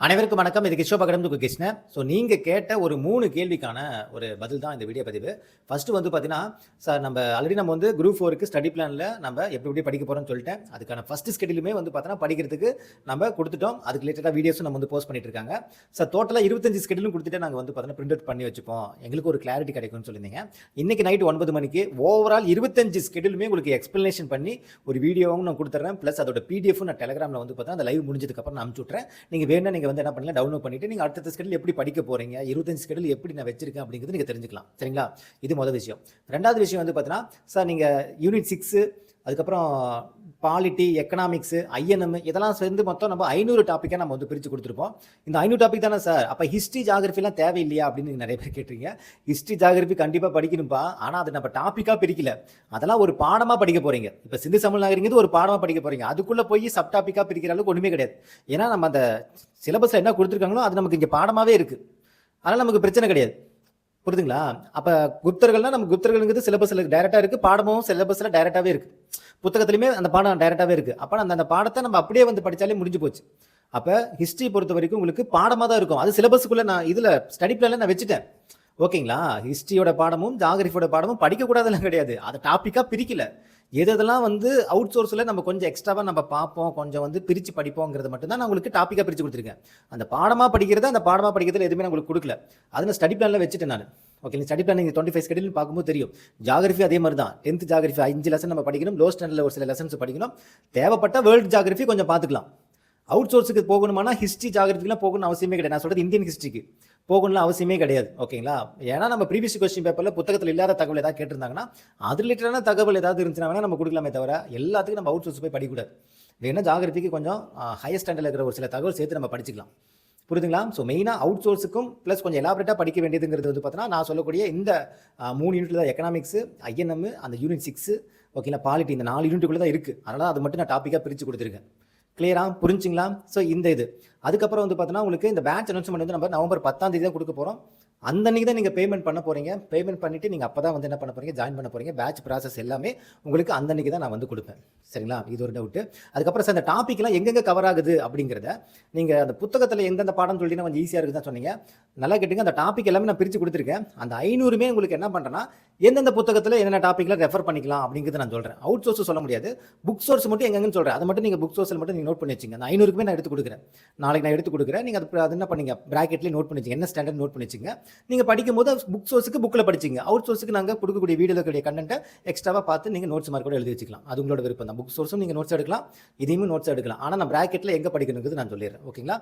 அனைவருக்கும் வணக்கம். இது கிஷோபகரம் கிருஷ்ணன். ஸோ நீங்கள் கேட்ட ஒரு 3 கேள்விக்கான ஒரு பதில் தான் இந்த வீடியோ பதிவு. ஃபர்ஸ்ட் வந்து பார்த்தீங்கன்னா, சார் நம்ம வந்து குரூப் 4க்கு ஸ்டடி பிளானில் நம்ம எப்படி படிக்க போகிறோம்னு சொல்லிட்டேன். அதுக்கான ஃபர்ஸ்ட் ஸ்கெடியூலுமே வந்து பார்த்தீங்கன்னா படிக்கிறதுக்கு நம்ம கொடுத்துட்டோம். அதுக்கு ரிலேட்டடாக வீடியோஸும் நம்ம வந்து போஸ்ட் பண்ணிட்டு இருக்காங்க. சார் டோட்டலாக 25 ஸ்கெடியூலும் கொடுத்துட்டு நாங்கள் வந்து பார்த்தீங்கன்னா பிரிண்ட் அவுட் பண்ணி வச்சுப்போம், எங்களுக்கு ஒரு கிளாரிட்டி கிடைக்கும்னு சொல்லியிருந்தீங்க. இன்னைக்கு நைட் 9 மணிக்கு ஓவரால் 25 ஸ்கெடியூலுமே உங்களுக்கு எக்ஸ்பிளனேஷன் பண்ணி ஒரு வீடியோவும் நான் கொடுத்துட்றேன். ப்ளஸ் அதோட பிடிஎஃப் நான் டெலிகிராமில் வந்து பார்த்தீங்கன்னா அந்த லைவ் முடிஞ்சதுக்கப்புறம் நான் அனுப்பிச்சு விட்றேன். நீங்கள் வேணும் நீங்கள் வந்து என்ன பண்ணலாம், டவுன்லோட் பண்ணிட்டு நீங்கள் அடுத்த ஸ்கெடியூல் எப்படி படிக்க போறீங்க, 25 ஸ்கெடியூல் எப்படி நான் வச்சிருக்கேன் அப்படிங்கிறது நீங்கள் தெரிஞ்சுக்கலாம். சரிங்களா? இது முதல் விஷயம். ரெண்டாவது விஷயம் வந்து பார்த்தீங்கன்னா, சார் நீங்கள் யூனிட் 6 அதுக்கப்புறம் பாலிட்டி, எக்கனாமிக்ஸ், ஐஎன்எம் இதெல்லாம் சேர்ந்து மொத்தம் நம்ம 500 டாப்பிக்காக நம்ம வந்து பிரித்து கொடுத்துருப்போம். இந்த 500 டாபிக் தானே சார், அப்போ ஹிஸ்ட்ரி ஜாகிரபிலாம் தேவையில்லையா அப்படின்னு நிறைய பேர் கேட்டுறீங்க. ஹிஸ்ட்ரி ஜாகிரபி கண்டிப்பாக படிக்கணும்ப்பா. ஆனால் அது நம்ம டாப்பிக்காக பிரிக்கல, அதெல்லாம் ஒரு பாடமாக படிக்க போறீங்க. இப்போ சிந்து சமூக நாகரிகங்கிறது ஒரு பாடமாக படிக்க போறீங்க. அதுக்குள்ளே போய் சப் டாப்பிக்காக பிரிக்கிற அளவுக்கு ஒன்றுமே கிடையாது. ஏன்னா நம்ம அந்த சிலபஸில் என்ன கொடுத்துருக்காங்களோ அது நமக்கு இங்கே பாடமாகவே இருக்குது. அதனால் நமக்கு பிரச்சனை கிடையாது. புரியுதுங்களா? அப்போ குப்தர்கள்னா நம்ம குப்தர்கள்ங்கிறது சிலபஸில் டைரெக்டாக இருக்குது, பாடமும் சிலபஸில் டைரெக்டாகவே இருக்குது, புத்தகத்துலையுமே அந்த பாடம் டைரெக்டாகவே இருக்குது. அப்போ அந்த பாடத்தை நம்ம அப்படியே வந்து படித்தாலே முடிஞ்சு போச்சு. அப்போ ஹிஸ்ட்ரி பொறுத்த வரைக்கும் உங்களுக்கு பாடமாக தான் இருக்கும். அது சிலபஸுக்குள்ளே நான் இதில் ஸ்டடி பிளானில் நான் வச்சுட்டேன். ஓகேங்களா? ஹிஸ்ட்ரியோட பாடமும் ஜாகிரபியோட பாடமும் படிக்கக்கூடாதுலாம் கிடையாது. அதை டாப்பிக்காக பிரிக்கல. எதெல்லாம் வந்து அவுட் சோர்ஸில் நம்ம கொஞ்சம் எக்ஸ்ட்ராவாக நம்ம பார்ப்போம், கொஞ்சம் வந்து பிரித்து படிப்போங்கிறது மட்டும்தான் நான் உங்களுக்கு டாப்பிக்காக பிரித்து கொடுத்துருக்கேன். அந்த பாடமாக படிக்கிறத அந்த பாடமாக படிக்கிறதுல எதுவுமே நான் உங்களுக்கு கொடுக்கல. அதை நான் ஸ்டடி பிளானில் வச்சுட்டேன் நான். ஓகே, ஸ்டடி பிளான் நீங்கள் 25 ஸ்கெடியூல் பார்க்கும்போது தெரியும். ஜாகிரபி அதே மாதிரி தான். 10th ஜாகிரபி 5 லெசன் நம்ம படிக்கணும். லோ ஸ்டாண்டர்டில் ஒரு சில லெசன்ஸ் படிக்கணும். தேவைப்பட்ட வேர்ல்டு ஜாகிரபி கொஞ்சம் பார்த்துக்கலாம். அவுட் சோர்ஸுக்கு போகணுமானா ஹிஸ்ட்ரி ஜாகிரபிலாம் போகணும்னு அவசியமே கிடையாது. நான் சொல்கிறது இந்தியன் ஹிஸ்ட்ரிக்கு போகணும்னு அவசியமே கிடையாது. ஓகேங்களா? ஏன்னா நம்ம ப்ரீவியஸ் கொஸ்டின் பேப்பரில் புத்தகத்தில் இல்லாத தகவல் ஏதாவது கேட்டிருந்தாங்கன்னா அது ரிலேட்டடான தகவல் ஏதாவது இருந்துச்சுன்னா வேணால் நம்ம கொடுக்கலாமே தவிர எல்லாத்துக்கும் நம்ம அவுட் சோர்ஸ் போய் படிக்கக்கூடாது. வேணா ஜாகிரபிக்கு கொஞ்சம் ஹையர் ஸ்டாண்டர்டில் இருக்கிற ஒரு சில தகவல் சேர்த்து நம்ம படிச்சுக்கலாம். புரியுதுங்களா? ஸோ மெயினாக அவுட் சோர்ஸுக்கும் ப்ளஸ் கொஞ்சம் எலாபரேட்டாக படிக்க வேண்டியதுங்கிறது வந்து பார்த்தீங்கன்னா நான் சொல்லக்கூடிய இந்த 3 யூனிட்டில் தான் எக்கனாமிக்ஸ், ஐஎன்எம், அந்த யூனிட் 6 ஓகேங்களா, பாலிட்டி, இந்த 4 யூனிட்டுக்குள்ளே தான் இருக்குது. அதனால் அது மட்டும் நான் டாப்பிக்காக பிரித்து கொடுத்துருக்கேன். கிளியரா? புரிஞ்சுங்களா? ஸோ இந்த இது அதுக்கப்புறம் வந்து பார்த்தீங்கன்னா உங்களுக்கு இந்த பேட்ச் அனௌன்ஸ்மெண்ட் வந்து நம்ம நவம்பர் 10ஆம் தேதி தான் கொடுக்க போகிறோம். அந்த அன்றைக்கி தான் நீங்கள் பேமெண்ட் பண்ண போகிறீங்க. பேமெண்ட் பண்ணிவிட்டு நீங்கள் அப்போ தான் வந்து என்ன பண்ண போகிறீங்க, ஜாயின் பண்ண போகிறீங்க. பேட்ச் ப்ராசஸ் எல்லாமே உங்களுக்கு அந்த அன்றைக்கி தான் நான் வந்து கொடுப்பேன். சரிங்களா? இது ஒரு டவுட்டு. அதுக்கப்புறம் சார் அந்த டாப்பிக்லாம் எங்கெங்கே கவர் ஆகுது அப்படிங்கிறத நீங்கள் அந்த புத்தகத்தில் எந்தெந்த பாடம் சொல்லிங்கன்னா கொஞ்சம் ஈஸியாக இருக்குது தான் சொன்னீங்க. நல்லா கேட்டுங்க. அந்த டாபிக் எல்லாமே நான் பிரித்து கொடுத்துருக்கேன். அந்த 500மே உங்களுக்கு என்ன பண்ணுறேன்னா எந்தெந்த புத்தகத்தில் என்னென்ன டாப்பிக்கில் ரெஃபர் பண்ணிக்கலாம் அப்படிங்கிறது நான் சொல்கிறேன். அவுட் சோர்ஸ் சொல்ல முடியாது, புக் சோர்ஸ் மட்டும் எங்கெங்கன்னு சொல்கிறேன். அதை மட்டும் நீங்கள் புக் சோர்ஸில் மட்டும் நீங்கள் நோட் பண்ணி வச்சுங்க. அந்த 500க்குமே நான் எடுத்து கொடுக்குறேன். நாளைக்கு நான் எடுத்து கொடுக்குறேன். நீங்கள் அது என்ன பண்ணீங்க, ப்ராக்கெட்லேயே நோட் பண்ணி வச்சுங்க, என்ன ஸ்டாண்டர்ட் நோட் பண்ணி வச்சுங்க. நீங்கள் படிக்கும் போது புக் சோர்ஸுக்கு புக்கில் படிச்சிங்க, அவுட் சோர்ஸுக்கு நாங்கள் கொடுக்கக்கூடிய வீடியோவில் கண்டென்ட்டை எக்ஸ்ட்ராவாக பார்த்து நீங்கள் நோட்ஸ் மார்க் கூட எழுதி வச்சுக்கலாம். அது உங்களோட விருப்பம் தான். புக் சோர்ஸும் நீங்கள் நோட்ஸ் எடுக்கலாம், இதையும் நோட்ஸ் எடுக்கலாம். ஆனால் நான் ப்ராக்கெட்டில் எங்கே படிக்கணுங்கிறது நான் சொல்லிடுறேன். ஓகேங்களா?